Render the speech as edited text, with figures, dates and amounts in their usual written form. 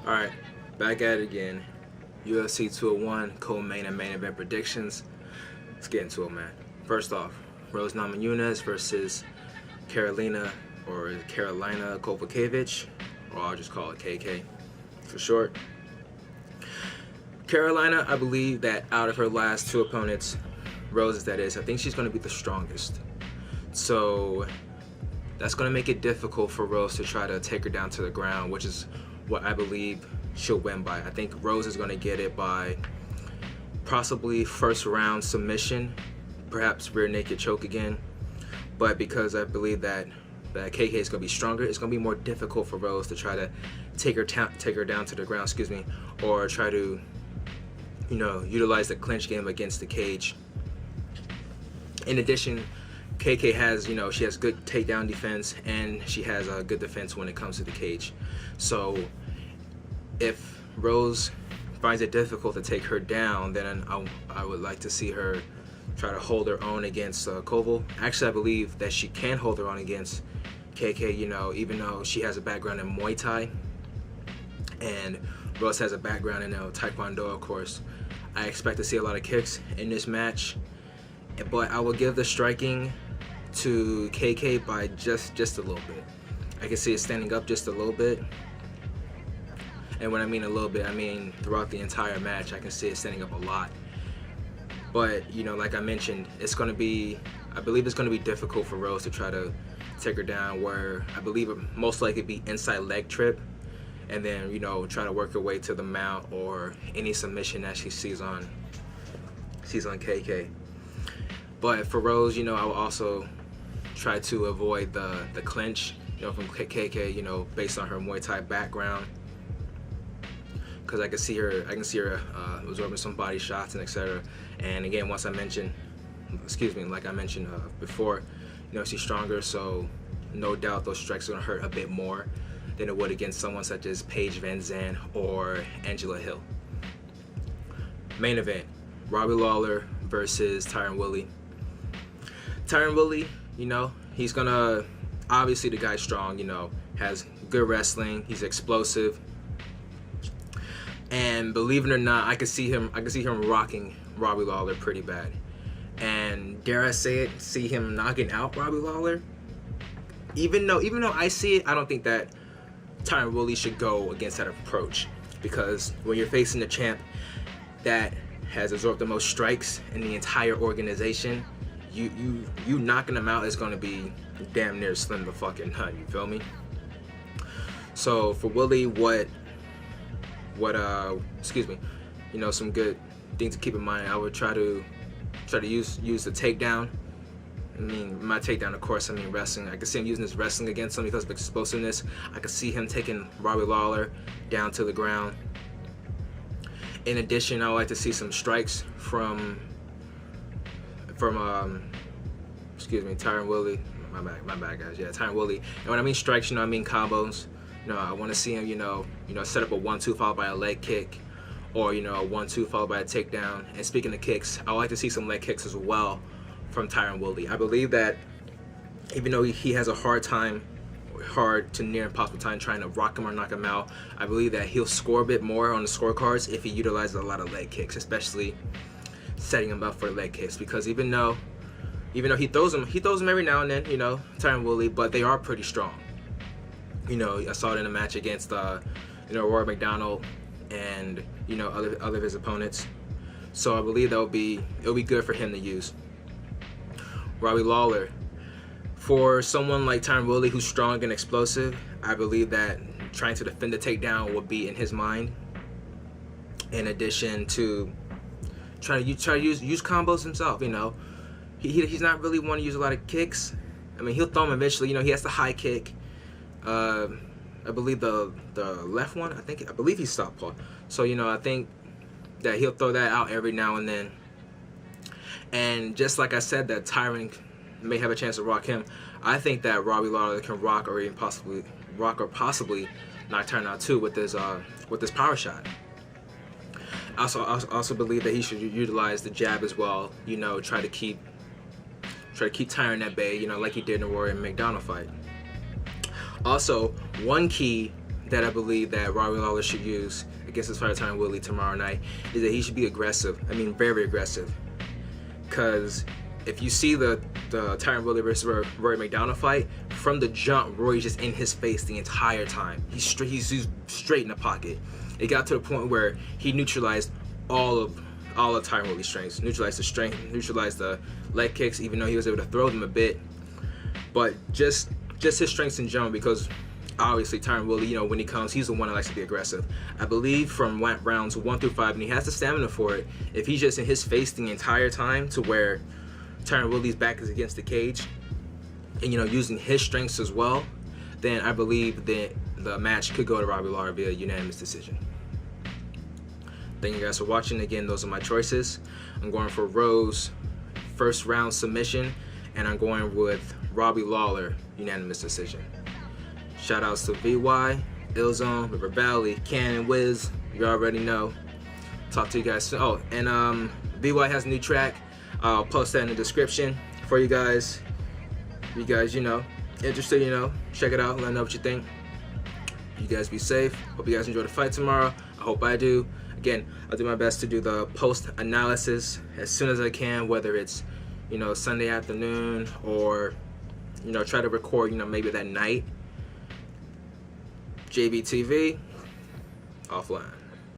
Alright, back at it again. UFC 201 co-main and main event predictions. Let's get into it, man. First off, Rose Namajunas versus Carolina Kowalkiewicz, or I'll just call it KK for short. Carolina, I believe that out of her last two opponents, Rose's that is, I think she's going to be the strongest. So that's going to make it difficult for Rose to try to take her down to the ground, which is what I believe she'll win by. I think Rose is going to get it by possibly first round submission, perhaps rear naked choke again. But because I believe that KK is going to be stronger, it's going to be more difficult for Rose to try to take her down to the ground, or try to, utilize the clinch game against the cage. In addition, KK has, she has good takedown defense, and she has a good defense when it comes to the cage. So if Rose finds it difficult to take her down, then I would like to see her try to hold her own against Koval. Actually, I believe that she can hold her own against KK, even though she has a background in Muay Thai, and Rose has a background in Taekwondo, of course. I expect to see a lot of kicks in this match, but I will give the striking to KK by just a little bit. I can see it standing up just a little bit. And when I mean a little bit, I mean throughout the entire match, I can see it standing up a lot. But, like I mentioned, I believe it's going to be difficult for Rose to try to take her down, where I believe it most likely be inside leg trip, and then, try to work her way to the mount or any submission that she sees on KK. But for Rose, I will also try to avoid the clinch, from KK, based on her Muay Thai background, because I can see her absorbing some body shots and etc. And again, like I mentioned before, she's stronger, so no doubt those strikes are gonna hurt a bit more than it would against someone such as Paige Van Zandt or Angela Hill. Main event: Robbie Lawler versus Tyron Woodley. Tyron Woodley, he's gonna, obviously the guy's strong, has good wrestling, he's explosive, and believe it or not, I can see him rocking Robbie Lawler pretty bad. And dare I say it, see him knocking out Robbie Lawler. Even though I see it, I don't think that Tyron Woodley should go against that approach, because when you're facing the champ that has absorbed the most strikes in the entire organization, you knocking him out is going to be damn near slim to fucking none. You feel me? So for Woodley, some good things to keep in mind. I would try to use the takedown. I mean, my takedown, of course, wrestling. I can see him using his wrestling against him because of explosiveness. I could see him taking Robbie Lawler down to the ground. In addition, I would like to see some strikes from Tyron Woodley. My bad, guys. Yeah, Tyron Woodley. And when I mean strikes, I mean combos. I want to see him, set up a 1-2 followed by a leg kick, or a 1-2 followed by a takedown. And speaking of kicks, I would like to see some leg kicks as well from Tyron Woodley. I believe that even though he has a hard to near impossible time trying to rock him or knock him out, I believe that he'll score a bit more on the scorecards if he utilizes a lot of leg kicks, especially setting him up for leg kicks. Because even though he throws them every now and then, Tyron Woodley, but they are pretty strong. I saw it in a match against Rory McDonald and other of his opponents. So I believe it'll be good for him to use. Robbie Lawler, for someone like Tyron Woodley who's strong and explosive, I believe that trying to defend the takedown will be in his mind. In addition to try to use combos himself. He's not really one to use a lot of kicks. I mean, he'll throw them eventually. He has the high kick. I believe the left one. I believe he's southpaw. So I think that he'll throw that out every now and then. And just like I said, that Tyron may have a chance to rock him, I think that Robbie Lawler can rock or possibly knock Tyron out too with this power shot. I also believe that he should utilize the jab as well. Try to keep Tyron at bay. Like he did in the Rory and McDonald fight. Also, one key that I believe that Robbie Lawler should use against his fighter Tyron Woodley tomorrow night is that he should be aggressive. I mean, very aggressive. Because if you see the Tyron Woodley versus Rory McDonald fight, from the jump, Rory's just in his face the entire time. He's straight in the pocket. It got to the point where he neutralized all of Tyron Woodley's strengths. Neutralized the strength, neutralized the leg kicks, even though he was able to throw them a bit. But just his strengths in general, because obviously Tyron Woodley, you know, when he comes, he's the one that likes to be aggressive. I believe from rounds 1 through 5, and he has the stamina for it, if he's just in his face the entire time to where Tyron Woodley's back is against the cage, and, you know, using his strengths as well, then I believe that the match could go to Robbie Lawler via unanimous decision. Thank you guys for watching. Again, those are my choices. I'm going for Rose first round submission, and I'm going with Robbie Lawler unanimous decision. Shout outs to VY, Illzone, River Valley, Cannon, Wiz. You already know. Talk to you guys soon. Oh, and VY has a new track. I'll post that in the description for you guys. You guys, you know, interested, you know, check it out. Let me know what you think. You guys be safe. Hope you guys enjoy the fight tomorrow. I hope I do. Again, I'll do my best to do the post analysis as soon as I can, whether it's, you know, Sunday afternoon or, you know, try to record, you know, maybe that night. JBTV, offline.